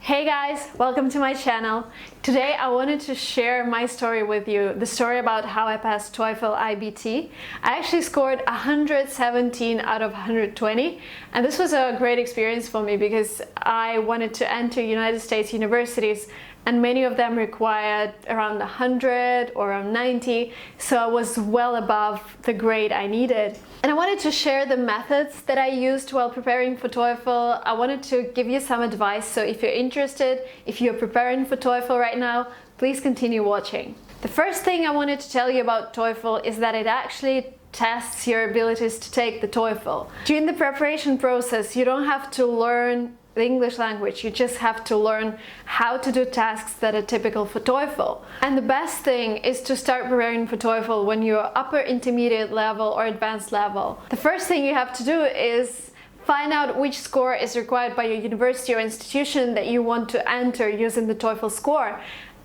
Hey guys, welcome to my channel. Today I wanted to share my story with you, the story about how I passed TOEFL IBT. I actually scored 117 out of 120, and this was a great experience for me because I wanted to enter United States universities, and many of them required around 100 or around 90, so I was well above the grade I needed. And I wanted to share the methods that I used while preparing for TOEFL. I wanted to give you some advice, so if you're interested, if you're preparing for TOEFL right now, please continue watching. The first thing I wanted to tell you about TOEFL is that it actually tests your abilities to take the TOEFL. During the preparation process, you don't have to learn the English language, you just have to learn how to do tasks that are typical for TOEFL. And the best thing is to start preparing for TOEFL when you're upper intermediate level or advanced level. The first thing you have to do is find out which score is required by your university or institution that you want to enter using the TOEFL score.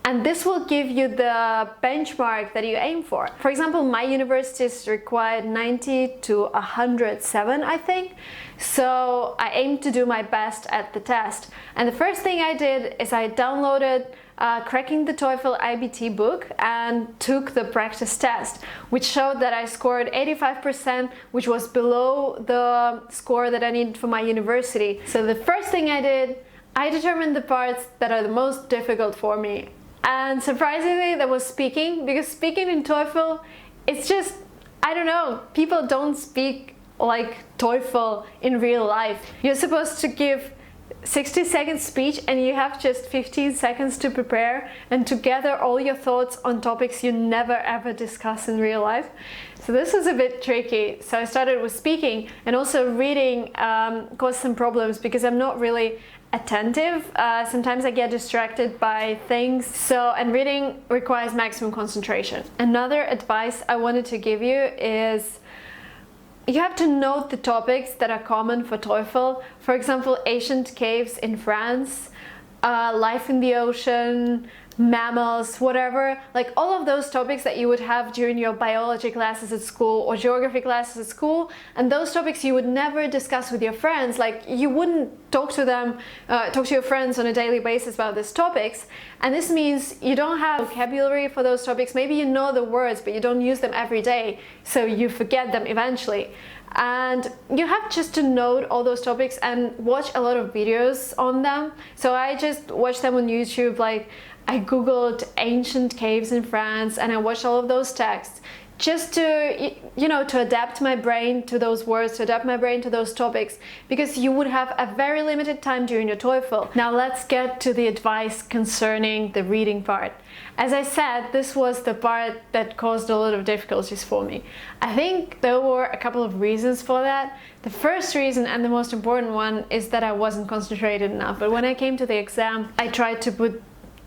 And this will give you the benchmark that you aim for. For example, my universities required 90 to 107, I think. So I aimed to do my best at the test. And the first thing I did is I downloaded Cracking the TOEFL IBT book and took the practice test, which showed that I scored 85%, which was below the score that I needed for my university. So the first thing I did, I determined the parts that are the most difficult for me. And surprisingly, that was speaking, because speaking in TOEFL, it's just, I don't know, people don't speak like TOEFL in real life. You're supposed to give 60-second speech and you have just 15 seconds to prepare and to gather all your thoughts on topics you never ever discuss in real life. So this was a bit tricky. So I started with speaking, and also reading caused some problems because I'm not really attentive. Sometimes I get distracted by things. And reading requires maximum concentration. Another advice I wanted to give you is you have to note the topics that are common for TOEFL. For example, ancient caves in France, life in the ocean, mammals, whatever, like all of those topics that you would have during your biology classes at school or geography classes at school, and those topics you would never discuss with your friends. Like, you wouldn't talk to your friends on a daily basis about these topics, and this means you don't have vocabulary for those topics. Maybe you know the words, but you don't use them every day, so you forget them eventually. And you have just to note all those topics and watch a lot of videos on them. So I just watched them on YouTube. Like, I googled ancient caves in France and I watched all of those texts just to, to adapt my brain to those words, to adapt my brain to those topics, because you would have a very limited time during your TOEFL. Now let's get to the advice concerning the reading part. As I said, this was the part that caused a lot of difficulties for me. I think there were a couple of reasons for that. The first reason, and the most important one, is that I wasn't concentrated enough. But when I came to the exam, I tried to put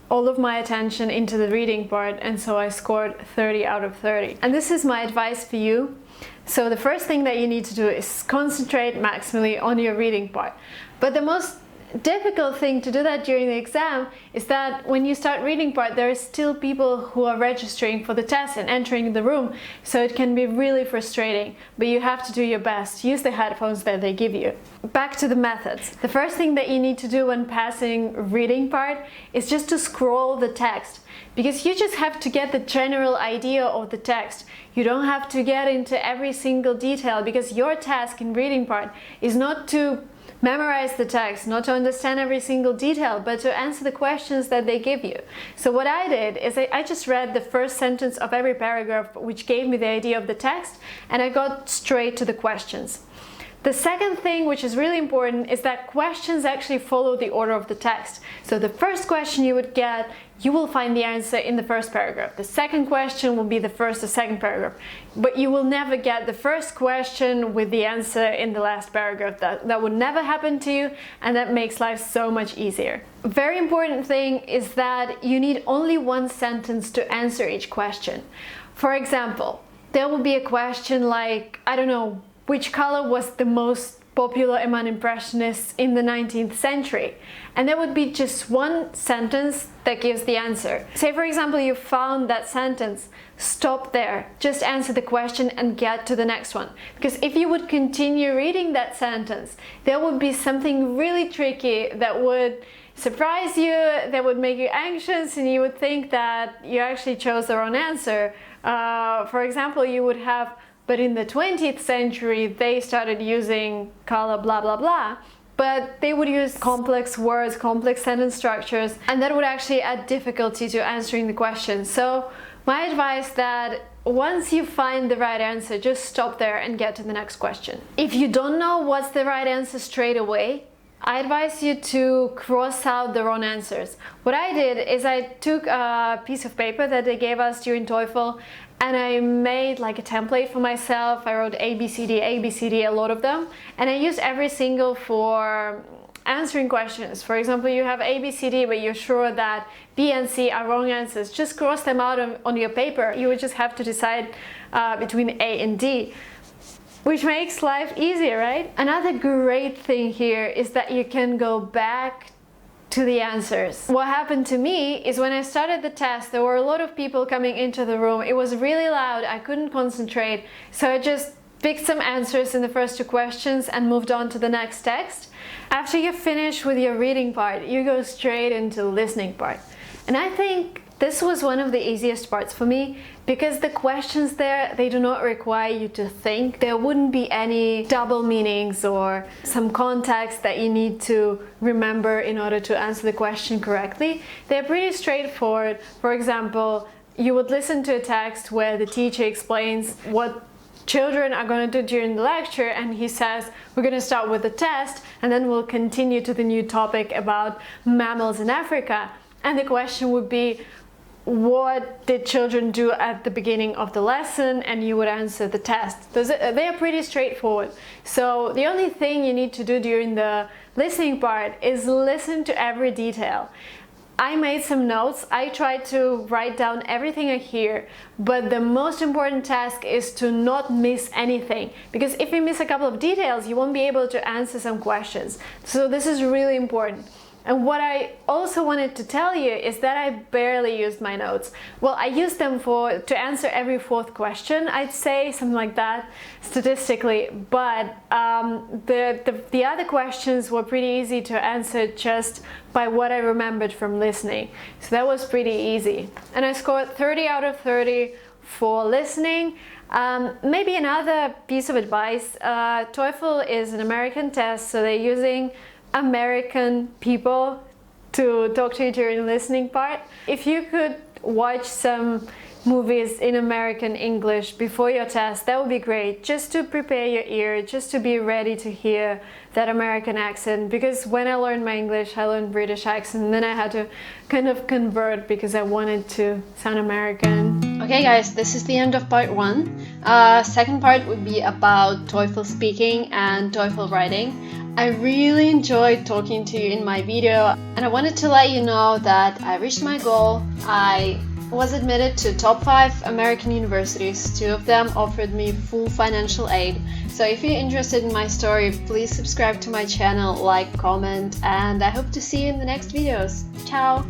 all of my attention into the reading part, and so I scored 30 out of 30. And this is my advice for you. So the first thing that you need to do is concentrate maximally on your reading part. But the most difficult thing to do that during the exam is that when you start reading part, there are still people who are registering for the test and entering the room, so it can be really frustrating, but you have to do your best. Use the headphones that they give you. Back to the methods. The first thing that you need to do when passing reading part is just to scroll the text, because you just have to get the general idea of the text. You don't have to get into every single detail, because your task in reading part is not to memorize the text, not to understand every single detail, but to answer the questions that they give you. So what I did is I just read the first sentence of every paragraph, which gave me the idea of the text, and I got straight to the questions. The second thing, which is really important, is that questions actually follow the order of the text. So the first question you would get, you will find the answer in the first paragraph. The second question will be the first or second paragraph. But you will never get the first question with the answer in the last paragraph. That would never happen to you, and that makes life so much easier. A very important thing is that you need only one sentence to answer each question. For example, there will be a question like, I don't know, which color was the most popular among Impressionists in the 19th century? And there would be just one sentence that gives the answer. Say, for example, you found that sentence. Stop there. Just answer the question and get to the next one. Because if you would continue reading that sentence, there would be something really tricky that would surprise you, that would make you anxious, and you would think that you actually chose the wrong answer. For example, you would have, but in the 20th century they started using color blah blah blah, but they would use complex words, complex sentence structures, and that would actually add difficulty to answering the question. So my advice that once you find the right answer, just stop there and get to the next question. If you don't know what's the right answer straight away, I advise you to cross out the wrong answers. What I did is I took a piece of paper that they gave us during TOEFL and I made like a template for myself. I wrote ABCD, a lot of them, and I used every single for answering questions. For example, you have ABCD, but you're sure that B and C are wrong answers. Just cross them out on your paper. You would just have to decide between A and D, which makes life easier, right? Another great thing here is that you can go back to the answers. What happened to me is when I started the test, there were a lot of people coming into the room. It was really loud, I couldn't concentrate, so I just picked some answers in the first two questions and moved on to the next text. After you finish with your reading part, you go straight into the listening part. And I think this was one of the easiest parts for me because the questions there, they do not require you to think. There wouldn't be any double meanings or some context that you need to remember in order to answer the question correctly. They're pretty straightforward. For example, you would listen to a text where the teacher explains what children are going to do during the lecture, and he says we're going to start with the test and then we'll continue to the new topic about mammals in Africa. And the question would be, what did children do at the beginning of the lesson? And you would answer the test. They are pretty straightforward. So the only thing you need to do during the listening part is listen to every detail. I made some notes. I tried to write down everything I hear, but the most important task is to not miss anything, because if you miss a couple of details, you won't be able to answer some questions. So this is really important. And what I also wanted to tell you is that I barely used my notes. Well, I used them to answer every fourth question, I'd say, something like that, statistically. But the other questions were pretty easy to answer just by what I remembered from listening. So that was pretty easy. And I scored 30 out of 30 for listening. Maybe another piece of advice, TOEFL is an American test, so they're using American people to talk to you during the listening part. If you could watch some movies in American English before your test, that would be great, just to prepare your ear, just to be ready to hear that American accent, because when I learned my English, I learned British accent, and then I had to kind of convert because I wanted to sound American. Okay guys, this is the end of part 1. Second part would be about TOEFL speaking and TOEFL writing. I really enjoyed talking to you in my video, and I wanted to let you know that I reached my goal. I was admitted to top 5 American universities. 2 of them offered me full financial aid. So if you're interested in my story, please subscribe to my channel, like, comment, and I hope to see you in the next videos. Ciao!